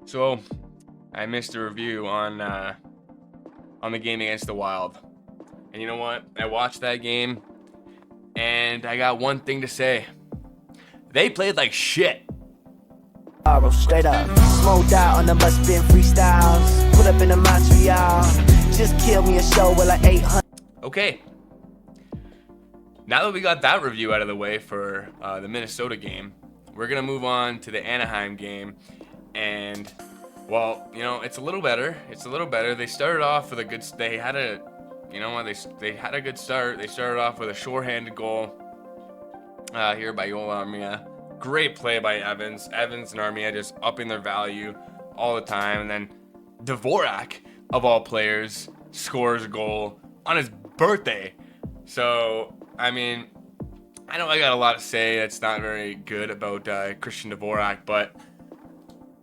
So, I missed a review on the game against the Wild, and you know what? I watched that game, and I got one thing to say: they played like shit. Straight up, smoked out on the must been freestyles. Put up in the Montreal, just killed me a show with like 800. Okay, now that we got that review out of the way for the Minnesota game, we're gonna move on to the Anaheim game, and well, you know, it's a little better. It's a little better. They started off with a good. They had a, you know what? They had a good start. They started off with a shorthanded goal here by Guhle Armia. Great play by Evans. Evans and Armia just upping their value all the time. And then Dvorak, of all players, scores a goal on his birthday. So, I mean, I know I got a lot to say that's not very good about Christian Dvorak, but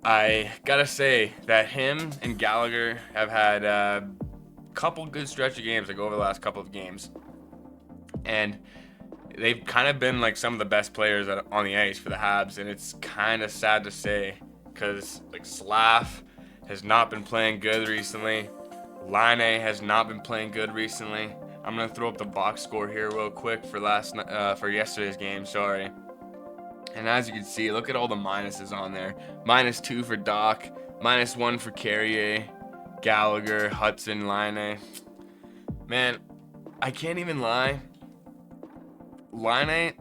I gotta say that him and Gallagher have had a couple good stretch of games, like over the last couple of games. And they've kind of been like some of the best players on the ice for the Habs, and it's kind of sad to say because like Slav has not been playing good recently. Laine has not been playing good recently. I'm gonna throw up the box score here real quick for for yesterday's game. Sorry. And as you can see, look at all the minuses on there. -2 for Doc, -1 for Carrier, Gallagher, Hudson, Laine. Man, I can't even lie. Laine,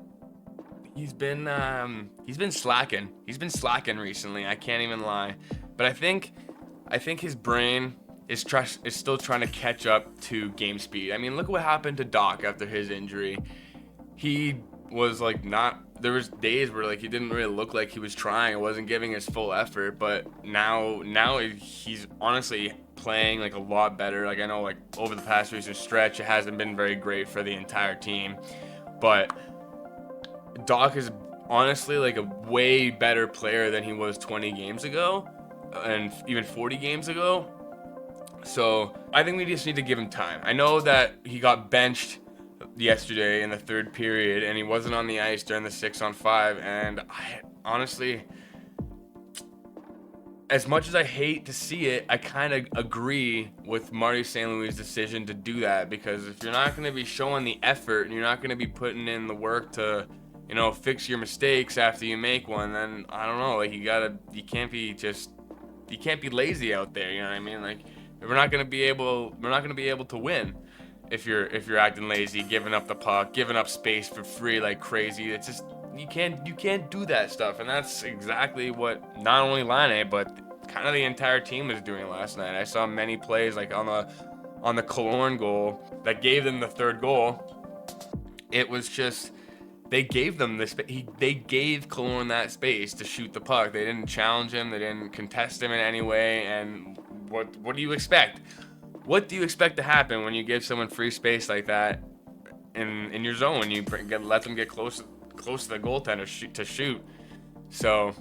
he's been slacking. He's been slacking recently. I can't even lie. But I think his brain is still trying to catch up to game speed. I mean, look what happened to Doc after his injury. He was like not. There was days where like he didn't really look like he was trying. It wasn't giving his full effort. But now he's honestly playing like a lot better. Like I know like over the past recent stretch, it hasn't been very great for the entire team. But Doc is honestly like a way better player than he was 20 games ago and even 40 games ago. So I think we just need to give him time. I know that he got benched yesterday in the third period and he wasn't on the ice during the 6-on-5, and I honestly, as much as I hate to see it, I kind of agree with Marty St. Louis' decision to do that, because if you're not going to be showing the effort and you're not going to be putting in the work to, you know, fix your mistakes after you make one, then I don't know, like you can't be lazy out there, you know what I mean? Like we're not going to be able to win if you're acting lazy, giving up the puck, giving up space for free like crazy. It's just you can't do that stuff, and that's exactly what not only Laine but kind of the entire team was doing last night. I saw many plays like on the Killorn goal that gave them the third goal. It was just they gave them they gave Killorn that space to shoot the puck. They didn't challenge him. They didn't contest him in any way. And what do you expect? What do you expect to happen when you give someone free space like that in your zone? You let them get close to the goaltender to shoot. So,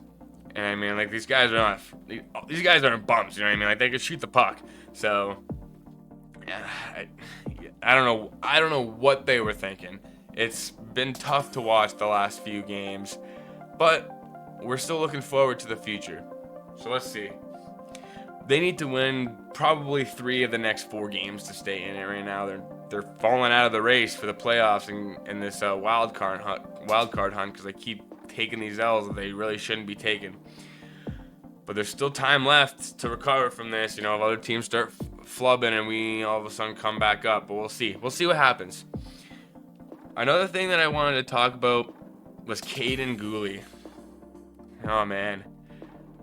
and I mean, like these guys aren't bums. You know what I mean? Like they could shoot the puck. So, I don't know what they were thinking. It's been tough to watch the last few games, but we're still looking forward to the future. So let's see. They need to win probably 3 of the next 4 games to stay in it right now. They're falling out of the race for the playoffs in this wild card hunt because they keep taking these L's that they really shouldn't be taking. But there's still time left to recover from this. You know, if other teams start flubbing and we all of a sudden come back up, but we'll see. We'll see what happens. Another thing that I wanted to talk about was Caden Guhle. Oh man.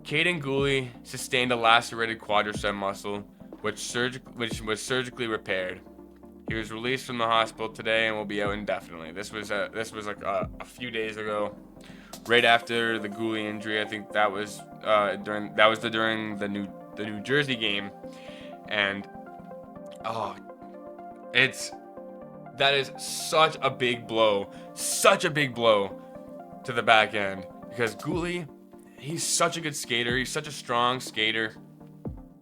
Caden Guhle sustained a lacerated quadricep muscle, which was surgically repaired. He was released from the hospital today and will be out indefinitely. This was like a few days ago, right after the Guhle injury. I think that was during the New Jersey game, and that is such a big blow to the back end, because Guhle, he's such a good skater. He's such a strong skater.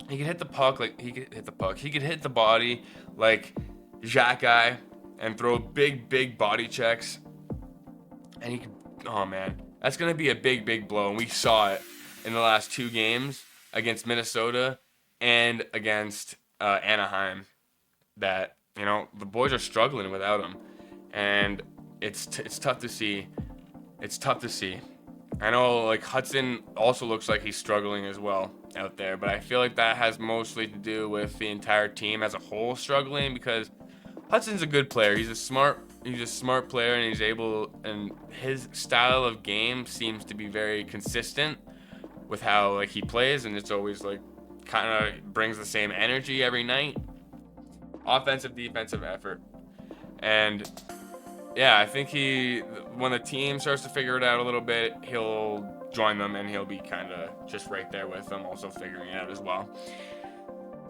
He can hit the puck he could hit the body like Xhekaj and throw big body checks. And oh man, that's gonna be a big blow. And we saw it in the last 2 games. against Minnesota and against Anaheim that, you know, the boys are struggling without him, and it's tough to see. It's tough to see. I know, like, Hudson also looks like he's struggling as well out there, but I feel like that has mostly to do with the entire team as a whole struggling, because Hudson's a good player. He's a smart player, and and his style of game seems to be very consistent with how, like, he plays, and it's always like kind of brings the same energy every night. Offensive, defensive effort. And yeah, I think when the team starts to figure it out a little bit, he'll join them, and he'll be kind of just right there with them, also figuring it out as well.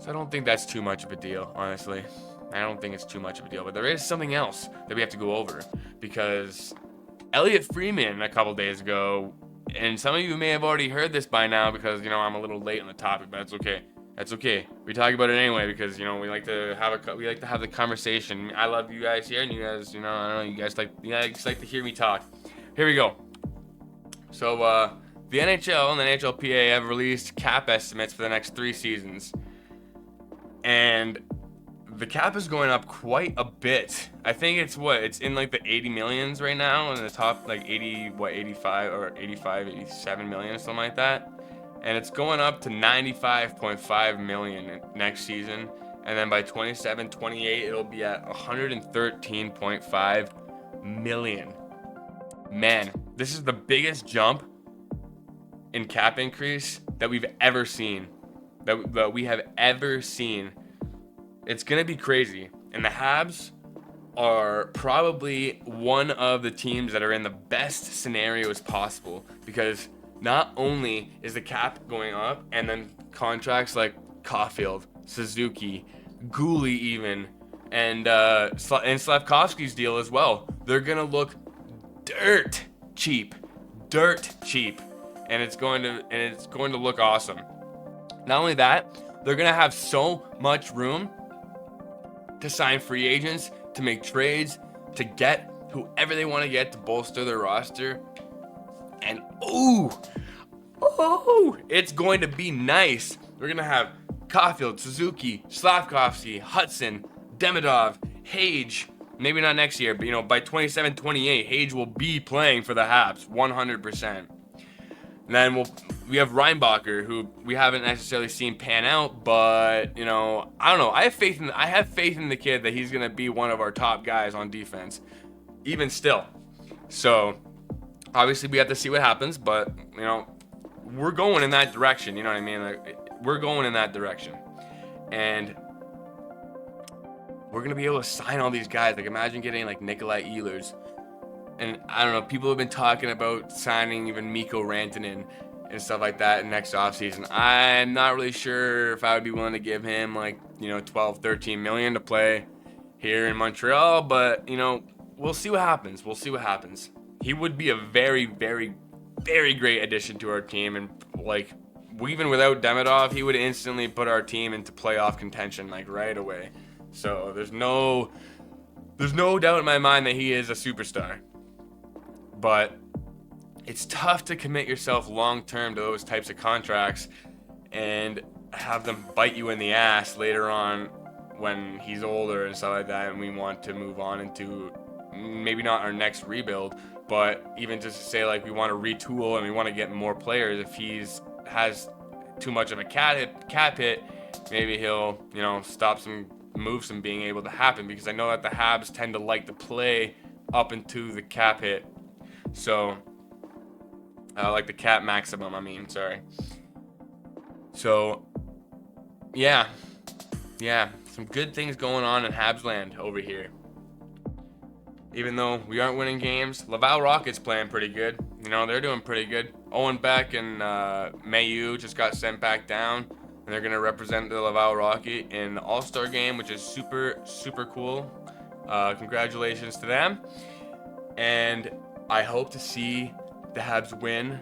So I don't think that's too much of a deal, honestly. I don't think it's too much of a deal, but there is something else that we have to go over, because Elliot Freeman a couple days ago, and some of you may have already heard this by now because, you know, I'm a little late on the topic, but that's okay. That's okay. We talk about it anyway because, you know, we like to have the conversation. I love you guys here, and you guys, you know, I don't know, you guys like to hear me talk. Here we go. So the NHL and the NHLPA have released cap estimates for the next 3 seasons, and the cap is going up quite a bit. I think it's in like the 80 millions right now, in the top like 85 or 87 million or something like that. And it's going up to 95.5 million next season. And then by 27-28, it'll be at 113.5 million. Man, this is the biggest jump in cap increase that we've ever seen. That we have ever seen. It's going to be crazy. And the Habs are probably one of the teams that are in the best scenarios possible, because not only is the cap going up, and then contracts like Caulfield, Suzuki, Guhle even, and Slavkovsky's deal as well, they're going to look dirt cheap. And it's going to look awesome. Not only that, they're going to have so much room to sign free agents, to make trades, to get whoever they want to get to bolster their roster. And it's going to be nice. We're going to have Caulfield, Suzuki, Slavkovsky, Hudson, Demidov, Hage. Maybe not next year, but, you know, by 27-28, Hage will be playing for the Habs 100%. And then we have Reinbacher, who we haven't necessarily seen pan out, but, you know, I don't know. I have faith in the kid that he's gonna be one of our top guys on defense, even still. So obviously we have to see what happens, but, you know, we're going in that direction. You know what I mean? Like, we're going in that direction, and we're gonna be able to sign all these guys. Like, imagine getting like Nikolai Ehlers. And I don't know, people have been talking about signing even Mikko Rantanen and stuff like that next offseason. I'm not really sure if I would be willing to give him, like, you know, 12, 13 million to play here in Montreal, but, you know, we'll see what happens. He would be a very, very, very great addition to our team, and, like, even without Demidov, he would instantly put our team into playoff contention, like, right away. So there's no doubt in my mind that he is a superstar. But it's tough to commit yourself long-term to those types of contracts and have them bite you in the ass later on when he's older and stuff like that, and we want to move on into maybe not our next rebuild, but even just to say, like, we want to retool and we want to get more players. If has too much of a cap hit, maybe he'll, you know, stop some moves from being able to happen, because I know that the Habs tend to like to play up into the cap hit. So, like the cap maximum, sorry. So, yeah, some good things going on in Habs land over here. Even though we aren't winning games, Laval Rockets playing pretty good. You know, they're doing pretty good. Owen Beck and Mayu just got sent back down, and they're going to represent the Laval Rocket in the All-Star game, which is super, super cool. Congratulations to them. And I hope to see the Habs win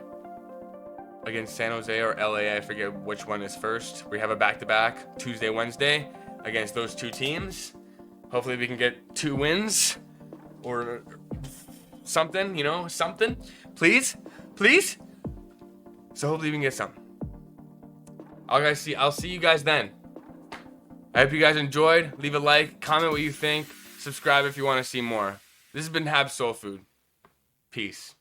against San Jose or LA. I forget which one is first. We have a back-to-back Tuesday, Wednesday against those two teams. Hopefully we can get 2 wins or something, you know, something. Please. So hopefully we can get something. I'll see you guys then. I hope you guys enjoyed. Leave a like, comment what you think, subscribe if you want to see more. This has been Habs Soul Food. Peace.